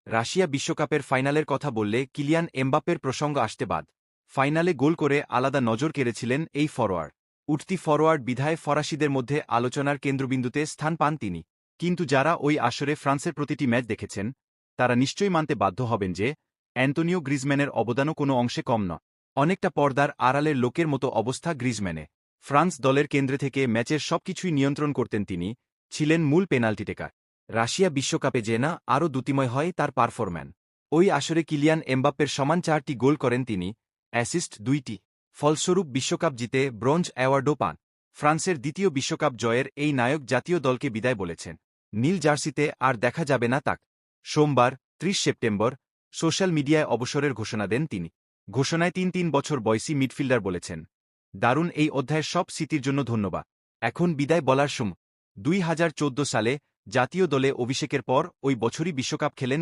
Russia বিশ্বকাপের ফাইনালের কথা বললে কিলিয়ান এমবাপ্পের প্রসঙ্গ আসতে বাদ। ফাইনালে গোল করে আলাদা নজর কেড়েছিলেন এই ফরোয়ার্ড। উঠতি ফরোয়ার্ড বিধায় ফরাসিদের মধ্যে আলোচনার কেন্দ্রবিন্দুতে স্থান পান তিনি। কিন্তু যারা ওই আসরে ফ্রান্সের প্রতিটি ম্যাচ দেখেছেন, তারা নিশ্চয়ই মানতে বাধ্য হবেন যে অ্যান্টোনিও গ্রিজম্যানের অবদানও কোনো অংশে কম নয়। অনেকটা পর্দার আড়ালের লোকের মতো অবস্থা গ্রিজম্যানে। ফ্রান্স দলের কেন্দ্রে থেকে ম্যাচের সবকিছুই নিয়ন্ত্রণ করতেন তিনি, ছিলেন মূল পেনাল্টি টেকার। রাশিয়া বিশ্বকাপে যে না আরও দ্যুতিময় হয় তার পারফরম্যান্স। ওই আসরে কিলিয়ান এমবাপ্পের সমান 4টি গোল করেন তিনি, অ্যাসিস্ট 2টি। ফলস্বরূপ বিশ্বকাপ জিতে ব্রোঞ্জ অ্যাওয়ার্ডও পান। ফ্রান্সের দ্বিতীয় বিশ্বকাপ জয়ের এই নায়ক জাতীয় দলকে বিদায় বলেছেন। নীল জার্সিতে আর দেখা যাবে না তাক। সোমবার 30 সেপ্টেম্বর সোশ্যাল মিডিয়ায় অবসরের ঘোষণা দেন তিনি। ঘোষণায় 3 বছর বয়সী মিডফিল্ডার বলেছেন, দারুণ এই অধ্যায়ের সব স্মৃতির জন্য ধন্যবাদ। এখন বিদায় বলার সময়। 2014 সালে জাতীয় দলে অভিষেকের পর ওই বছরই বিশ্বকাপ খেলেন